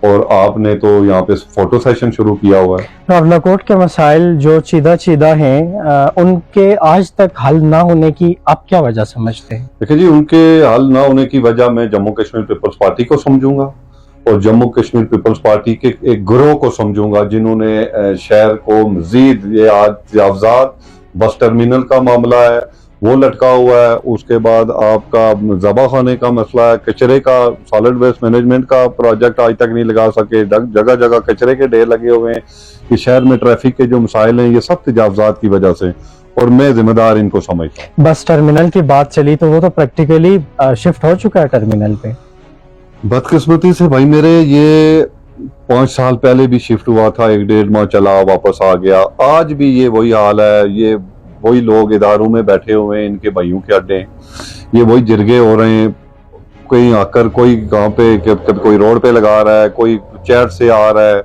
اور آپ نے تو یہاں پہ فوٹو سیشن شروع کیا ہوا ہے. راولاکوٹ کے مسائل جو چیدہ ہیں ان کے آج تک حل نہ ہونے کی آپ کیا وجہ سمجھتے ہیں؟ دیکھیں جی، ان کے حل نہ ہونے کی وجہ میں جموں کشمیر پیپلز پارٹی کو سمجھوں گا اور جموں کشمیر پیپلز پارٹی کے ایک گروہ کو سمجھوں گا جنہوں نے شہر کو مزید یہ تجاوزات، بس ٹرمینل کا معاملہ ہے وہ لٹکا ہوا ہے، اس کے بعد آپ کا ذبح خانے کا مسئلہ ہے، کچرے کا سالڈ ویسٹ مینجمنٹ کا پروجیکٹ آج تک نہیں لگا سکے، جگہ جگہ کچرے کے ڈھیر لگے ہوئے ہیں. کہ شہر میں ٹریفک کے جو مسائل ہیں یہ سب تجاوزات کی وجہ سے، اور میں ذمہ دار ان کو سمجھتا ہوں. بس ٹرمینل کی بات چلی تو وہ تو پریکٹیکلی شفٹ ہو چکا ہے ٹرمینل پہ. بدقسمتی سے بھائی میرے یہ 5 سال پہلے بھی شفٹ ہوا تھا، 1.5 ماہ چلا واپس آ گیا. آج بھی یہ وہی حال ہے، یہ وہی لوگ اداروں میں بیٹھے ہوئے ہیں، ان کے بھائیوں کے اڈے، یہ وہی جرگے ہو رہے ہیں. کہیں آ کر کوئی گاؤں پہ کوئی روڈ پہ لگا رہا ہے، کوئی چیٹ سے آ رہا ہے.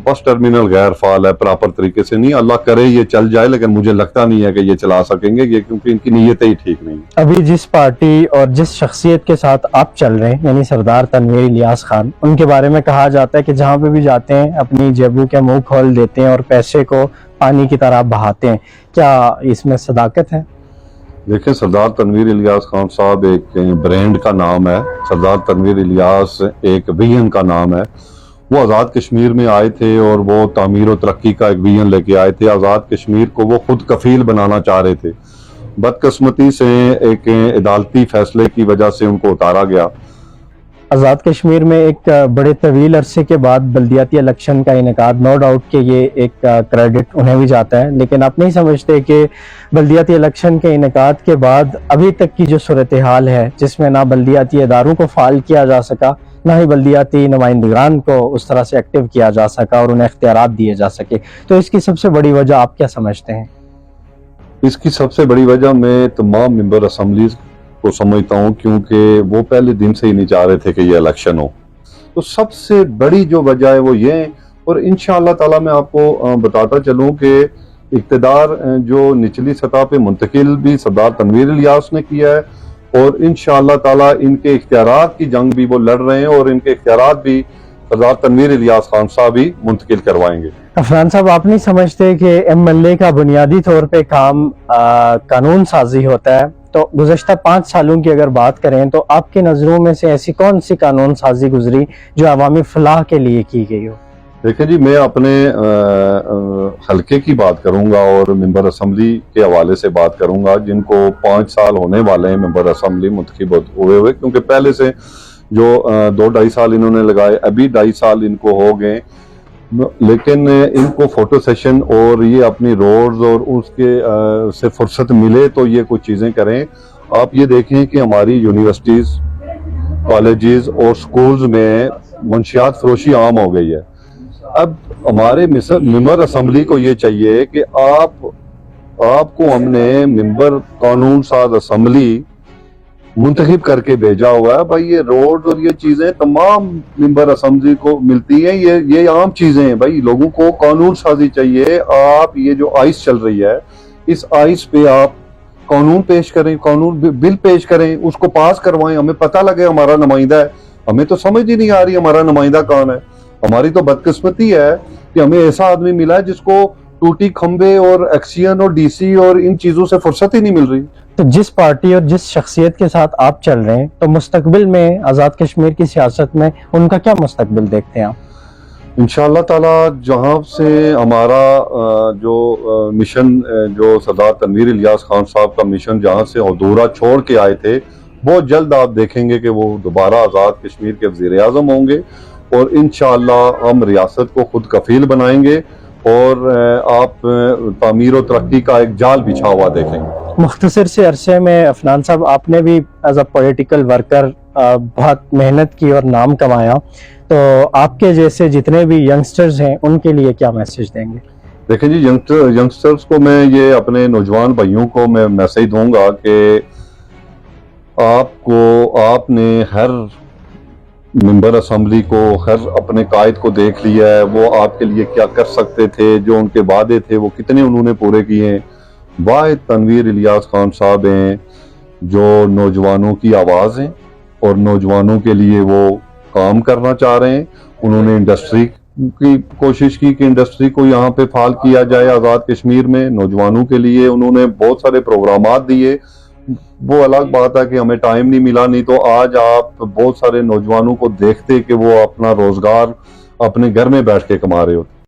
بس ٹرمینل غیر فعال ہے، پراپر طریقے سے نہیں. اللہ کرے یہ چل جائے، لیکن مجھے لگتا نہیں ہے کہ یہ چلا سکیں گے، یہ کیونکہ ان کی نیتیں ہی ٹھیک نہیں. ابھی جس پارٹی اور جس شخصیت کے ساتھ آپ چل رہے ہیں یعنی سردار تنویر الیاس خان، ان کے بارے میں کہا جاتا ہے کہ جہاں پہ بھی جاتے ہیں اپنی جیبوں کے منہ کھول دیتے ہیں اور پیسے کو پانی کی طرح بہاتے ہیں. کیا اس میں صداقت ہے؟ دیکھیں، سردار تنویر الیاس خان صاحب ایک برانڈ کا نام ہے. سردار تنویر الیاس ایک ویژن کا نام ہے. وہ آزاد کشمیر میں آئے تھے اور وہ تعمیر و ترقی کا ایک ویژن لے کے آئے تھے. آزاد کشمیر کو وہ خود کفیل بنانا چاہ رہے تھے. بدقسمتی سے ایک عدالتی فیصلے کی وجہ سے ان کو اتارا گیا. آزاد کشمیر میں ایک بڑے طویل عرصے کے بعد بلدیاتی الیکشن کا انعقاد، نو ڈاؤٹ کہ یہ ایک کریڈٹ انہیں بھی جاتا ہے، لیکن آپ نہیں سمجھتے کہ بلدیاتی الیکشن کے انعقاد کے بعد ابھی تک کی جو صورتحال ہے جس میں نہ بلدیاتی اداروں کو فعال کیا جا سکا، نہ ہی بلدیاتی نمائندگان کو اس طرح سے ایکٹیو کیا جا سکا اور انہیں اختیارات دیے جا سکے، تو اس کی سب سے بڑی وجہ آپ کیا سمجھتے ہیں؟ اس کی سب سے بڑی وجہ میں تمام ممبر اسمبلیز کو سمجھتا ہوں، کیونکہ وہ پہلے دن سے ہی نہیں چاہ رہے تھے کہ یہ الیکشن ہو. تو سب سے بڑی جو وجہ ہے وہ یہ ہے. اور انشاءاللہ تعالی میں آپ کو بتاتا چلوں کہ اقتدار جو نچلی سطح پہ منتقل بھی سردار تنویر الیاس نے کیا ہے، اور انشاءاللہ تعالی ان کے اختیارات کی جنگ بھی وہ لڑ رہے ہیں، اور ان کے اختیارات بھی سردار تنویر الیاس خان صاحب ہی منتقل کروائیں گے. عفنان صاحب، آپ نہیں سمجھتے کہ ایم ایل اے کا بنیادی طور پہ کام قانون سازی ہوتا ہے؟ تو گزشتہ 5 سالوں کی اگر بات کریں تو آپ کی نظروں میں سے ایسی کون سی قانون سازی گزری جو عوامی فلاح کے لیے کی گئی ہو؟ دیکھیں جی، میں اپنے حلقے کی بات کروں گا اور ممبر اسمبلی کے حوالے سے بات کروں گا، جن کو 5 سال ہونے والے ہیں ممبر اسمبلی منتخب ہوئے، کیونکہ پہلے سے جو 2-2.5 سال انہوں نے لگائے، ابھی 2.5 سال ان کو ہو گئے. لیکن ان کو فوٹو سیشن اور یہ اپنی روڈز اور اس کے سے فرصت ملے تو یہ کچھ چیزیں کریں. آپ یہ دیکھیں کہ ہماری یونیورسٹیز، کالجز اور سکولز میں منشیات فروشی عام ہو گئی ہے. اب ہمارے ممبر اسمبلی کو یہ چاہیے کہ آپ کو ہم نے ممبر قانون ساز اسمبلی منتخب کر کے بھیجا ہوا ہے. بھائی یہ روڈ اور یہ چیزیں تمام ممبر اسمبلی کو ملتی ہیں، یہ عام چیزیں ہیں. بھائی لوگوں کو قانون سازی چاہیے. آپ یہ جو آئس چل رہی ہے، اس آئس پہ آپ قانون پیش کریں، قانون بل پیش کریں، اس کو پاس کروائیں، ہمیں پتہ لگے ہمارا نمائندہ ہے. ہمیں تو سمجھ ہی نہیں آ رہی ہمارا نمائندہ کون ہے. ہماری تو بدقسمتی ہے کہ ہمیں ایسا آدمی ملا ہے جس کو ٹوٹی کھمبے اور ایکسین اور ڈی سی اور ان چیزوں سے فرصت ہی نہیں مل رہی. تو جس پارٹی اور جس شخصیت کے ساتھ آپ چل رہے ہیں تو مستقبل میں آزاد کشمیر کی سیاست میں ان کا کیا مستقبل دیکھتے ہیں آپ؟ انشاءاللہ تعالی جہاں سے ہمارا جو مشن جو سردار تنویر الیاس خان صاحب کا مشن جہاں سے ادھورا چھوڑ کے آئے تھے، بہت جلد آپ دیکھیں گے کہ وہ دوبارہ آزاد کشمیر کے وزیر اعظم ہوں گے، اور انشاءاللہ ہم ریاست کو خود کفیل بنائیں گے اور آپ تعمیر و ترقی کا ایک جال بچھا ہوا دیکھیں گے. مختصر سے عرصے میں عفنان صاحب، آپ نے بھی ایز اے پولیٹیکل ورکر بہت محنت کی اور نام کمایا، تو آپ کے جیسے جتنے بھی ینگسٹرز ہیں ان کے لیے کیا میسج دیں گے؟ دیکھیں جی، ینگسٹرز کو میں یہ اپنے نوجوان بھائیوں کو میں میسج دوں گا کہ آپ نے ہر ممبر اسمبلی کو، ہر اپنے قائد کو دیکھ لیا ہے، وہ آپ کے لیے کیا کر سکتے تھے، جو ان کے وعدے تھے وہ کتنے انہوں نے پورے کیے ہیں. واحد تنویر الیاس خان صاحب ہیں جو نوجوانوں کی آواز ہیں اور نوجوانوں کے لیے وہ کام کرنا چاہ رہے ہیں، انہوں نے انڈسٹری کی کوشش کی کہ انڈسٹری کو یہاں پہ فعال کیا جائے آزاد کشمیر میں. نوجوانوں کے لیے انہوں نے بہت سارے پروگرامات دیے. وہ الگ بات ہے کہ ہمیں ٹائم نہیں ملا, نہیں تو آج آپ بہت سارے نوجوانوں کو دیکھتے کہ وہ اپنا روزگار اپنے گھر میں بیٹھ کے کما رہے ہوتے.